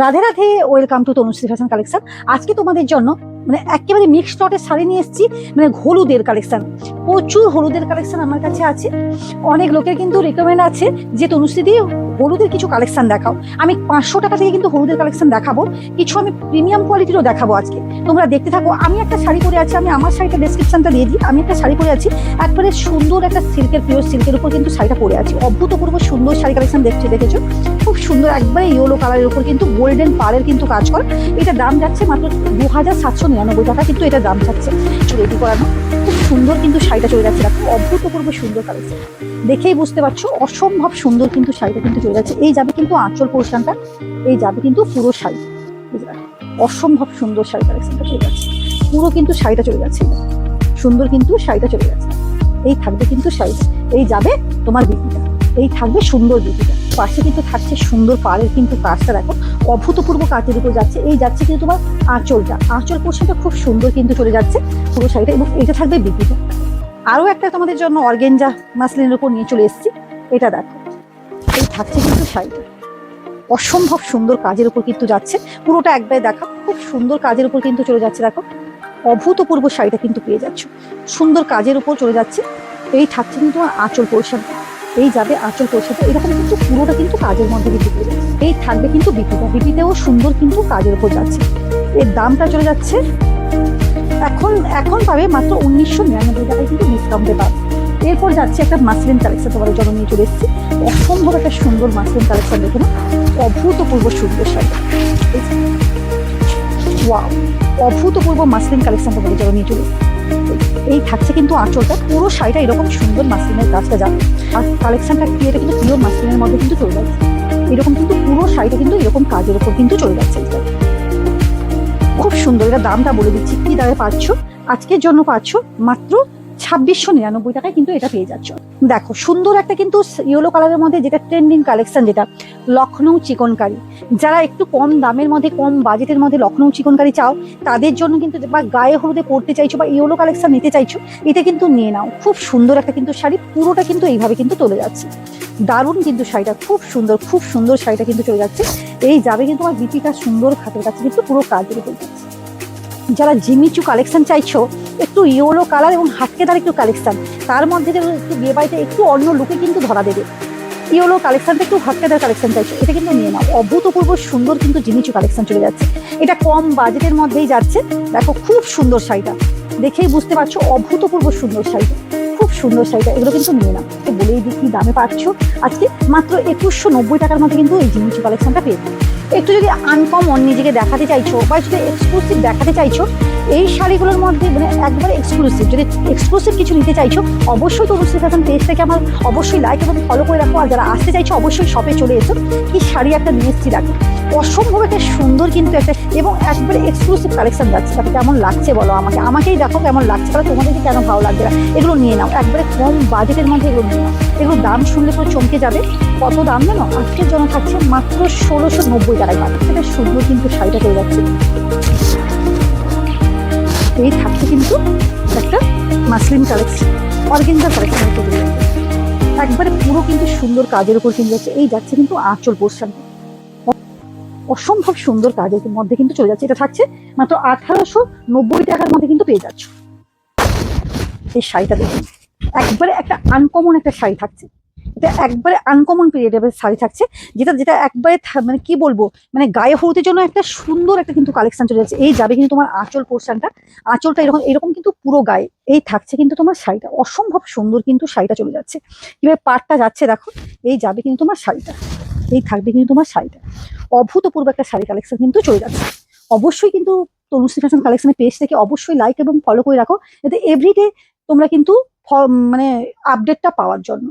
Radhe Radhe, welcome to Tanushree fashion collection. আজকে তোমাদের জন্য একেবারে মিক্সড লটের শাড়ি নিয়ে এসেছি, হলুদের কালেকশন। প্রচুর হলুদের কালেকশন আমার কাছে আছে। অনেক লোকের কিন্তু রিকমেন্ড আছে যে তনুশ্রী দিয়ে হলুদের কিছু কালেকশন দেখাও। আমি 500 টাকা থেকে কিন্তু হলুদের কালেকশন দেখাবো, কিছু আমি প্রিমিয়াম কোয়ালিটিরও দেখাবো আজকে। তোমরা দেখতে থাকো। আমি একটা শাড়ি পরে আছি, আমি আমার শাড়িটা ডেসক্রিপশনটা দিয়ে দিই। আমি একটা শাড়ি পরে আছি, একবারে সুন্দর একটা সিল্কের, পিওর সিল্কের উপর কিন্তু শাড়িটা পরে আছি। অভূতপূর্ব সুন্দর শাড়ি কালেকশন দেখেছো, খুব সুন্দর, একবারে ইয়েলো কালারের উপর কিন্তু গোল্ডেন পাড়ের কিন্তু কাজ করে। এটা দাম যাচ্ছে মাত্র 2799 টাকা, কিন্তু এটা দাম যাচ্ছে রেডি করানো। খুব সুন্দর কিন্তু শাড়িটা চলে যাচ্ছে, দেখো অভূতপূর্ব সুন্দর কালেকশন, দেখেই বুঝতে পারছো অসম্ভব সুন্দর কিন্তু শাড়িটা কিন্তু চলে যাচ্ছে। এই যাবে কিন্তু আঁচল পোর্শনটা, এই যাবে কিন্তু পুরো শাড়ি, অসম্ভব সুন্দর শাড়ি কালেকশনটা চলে যাচ্ছে। পুরো কিন্তু শাড়িটা চলে যাচ্ছে, সুন্দর কিন্তু শাড়িটা চলে যাচ্ছে। এই থাকবে কিন্তু শাড়িটা, এই যাবে তোমার বিপিটা, এই থাকবে সুন্দর বিপিটা, পাশে কিন্তু থাকছে সুন্দর পাড়ের কিন্তু কাজটা দেখো, অভূতপূর্ব কাজের উপর যাচ্ছে। এই যাচ্ছে কিন্তু তোমার আঁচলটা, আঁচল পোর্শনটা খুব সুন্দর কিন্তু চলে যাচ্ছে পুরো শাড়িটা, এবং এটা থাকবে বিপিটা। আরো একটা তোমাদের জন্য অর্গেঞ্জা মাসলিনের উপর নিয়ে চলে এসেছি, এটা দেখো, এই থাকছে কিন্তু শাড়িটা, অসম্ভব সুন্দর কাজের উপর কিন্তু যাচ্ছে। পুরোটা একবারে দেখা, খুব সুন্দর কাজের উপর কিন্তু চলে যাচ্ছে, দেখো অভূতপূর্ব শাড়িটা কিন্তু পেয়ে যাচ্ছ, সুন্দর কাজের উপর চলে যাচ্ছে। এই থাকছে কিন্তু আঁচল পোর্শনটা, এই যাবে আঁচল পোর্শনটা, এরকম কিন্তু পুরোটা কিন্তু কাজের মধ্যে কিন্তু পেয়ে যাচ্ছে। এই থাকবে কিন্তু বিপিটা, বিপিতেও সুন্দর কিন্তু কাজের উপর যাচ্ছে। এর দামটা চলে যাচ্ছে এখন পাবে মাত্র 1999 টাকায় কিন্তু ডিসকাউন্টে পাবে। এরপর যাচ্ছে একটা মাসলিন কালেকশন, তোমাদের জন্য নিয়ে চলে এসেছি। অসম্ভব একটা সুন্দর মাসলিন কালেকশন, দেখো না অভূতপূর্ব সুন্দর শাড়ি, ওয়াও, অভূতপূর্ব মাসলিন কালেকশন তোমাদের জন্য নিয়ে চলে এসেছি। এই থাকছে কিন্তু আঁচলটা, পুরো শাড়িটা এরকম সুন্দর মাসলিনের কাজটা যাবে। আর কালেকশনটা কি, এটা কিন্তু পিওর মাসলিনের মধ্যে কিন্তু চলে যাচ্ছে, এরকম কিন্তু পুরো শাড়িটা কিন্তু এরকম কাজের উপর কিন্তু চলে যাচ্ছে। খুব সুন্দর, এটা দামটা বলে দিচ্ছি কি দামে পাচ্ছ। আজকের জন্য পাচ্ছ মাত্র 2699 টাকায় কিন্তু এটা পেয়ে যাচ্ছ। দেখো সুন্দর একটা কিন্তু ইয়েলো কালারের মধ্যে, যেটা ট্রেন্ডিং কালেকশন, যেটা লখনৌ চিকনকারি। যারা একটু কম দামের মধ্যে, কম বাজেটের মধ্যে লখনৌ চিকনকারি চাও, তাদের জন্য কিন্তু, বা গায়ে হলুদে পড়তে চাইছো বা ইয়েলো কালেকশন নিতে চাইছো, এটা কিন্তু নিয়ে নাও। খুব সুন্দর একটা কিন্তু শাড়ি, পুরোটা কিন্তু এইভাবে কিন্তু চলে যাচ্ছে। দারুণ কিন্তু শাড়িটা, খুব সুন্দর, খুব সুন্দর শাড়িটা কিন্তু চলে যাচ্ছে। এই যাবে কিন্তু আমার বিপিকা সুন্দর খাতের কাছে কিন্তু পুরো কাজের উপর যাচ্ছে। যারা জিমিচু কালেকশন চাইছো, একটু ইয়েলো কালার এবং হাটকেদার একটু কালেকশন, তার মধ্যে একটু বিয়ে বাড়িতে একটু অন্য লুকে কিন্তু ধরা দেবে, ইয়েলো কালেকশনটা একটু হাটকেদার কালেকশন চাইছো, এটা কিন্তু নিয়ে নাও। অভূতপূর্ব সুন্দর কিন্তু জিমিচু কালেকশন চলে যাচ্ছে, এটা কম বাজেটের মধ্যেই যাচ্ছে। দেখো খুব সুন্দর শাড়িটা, দেখেই বুঝতে পারছো অভূতপূর্ব সুন্দর শাড়িটা, খুব সুন্দর শাড়িটা, এগুলো কিন্তু নিয়ে নাও। তো বলেই দিই কি দামে পাচ্ছ, আজকে মাত্র 2190 টাকার মধ্যে কিন্তু এই জিমিচু কালেকশনটা পেয়ে। একটু যদি আনকমন নিজেকে দেখাতে চাইছো, বা যদি এক্সক্লুসিভ দেখাতে চাইছো, এই শাড়িগুলোর মধ্যে একবারে এক্সক্লুসিভ, যদি এক্সক্লুসিভ কিছু নিতে চাইছো, অবশ্যই তনুশ্রী ফ্যাশন পেজটাকে আমার অবশ্যই লাইক এবং ফলো করে রাখো। আর যারা আসতে চাইছো অবশ্যই শপে চলে এসো। কি শাড়ি একটা নিয়ে এসেছি দেখো, অসম্ভব একটা সুন্দর কিন্তু একটা, এবং একবারে এক্সক্লুসিভ কালেকশন যাচ্ছে। তাকে কেমন লাগছে বলো আমাকেই দেখো কেমন লাগছে, তাহলে তোমাদেরকে কেন ভালো লাগবে না। এগুলো নিয়ে নাও, একবারে কম বাজেটের মধ্যে এগুলো নিয়ে নাও। এগুলো দাম শুনলে তো চমকে যাবে, কত দাম জানো, আজকের জন্য থাকছে মাত্র 1690 টাকায় পাবে। সেটা সুন্দর কিন্তু শাড়িটা চলে যাচ্ছে। এই থাকছে কিন্তু একটা মাসলিন কালেকশন, অর্গেঞ্জা কালেকশন, একবারে পুরো কিন্তু সুন্দর কাজের উপর কিন্তু যাচ্ছে। এই যাচ্ছে কিন্তু আঁচল পোর্শন, অসম্ভব সুন্দর কাজের মধ্যে কিন্তু চলে যাচ্ছে। এটা থাকছে মাত্র 1890 টাকার মধ্যে কিন্তু পেয়ে যাচ্ছ। এই শাড়িটা দেখুন, একবারে একটা আনকমন একটা শাড়ি থাকছে, এটা একবারে আনকমন পিরিয়ডের শাড়ি থাকছে, যেটা যেটা একবারে কি বলবো, গায়ে হলুদের জন্য একটা সুন্দর একটা কিন্তু কালেকশন চলে যাচ্ছে। এই যাবে কিন্তু তোমার আঁচল পোর্শনটা, আঁচলটা এরকম এরকম কিন্তু পুরো গায়ে, এই থাকছে কিন্তু তোমার শাড়িটা, অসম্ভব সুন্দর কিন্তু শাড়িটা চলে যাচ্ছে। কিভাবে পাড়টা যাচ্ছে দেখো, এই যাবে কিন্তু তোমার শাড়িটা, এই থাকবে কিন্তু তোমার শাড়িটা, অভূতপূর্ব একটা শাড়ি কালেকশন কিন্তু চলে যাচ্ছে। অবশ্যই কিন্তু তনুশ্রী ফ্যাশন কালেকশনের পেজ থেকে অবশ্যই লাইক এবং ফলো করে রাখো, যাতে এভরিডে তোমরা কিন্তু আপডেটটা পাওয়ার জন্য।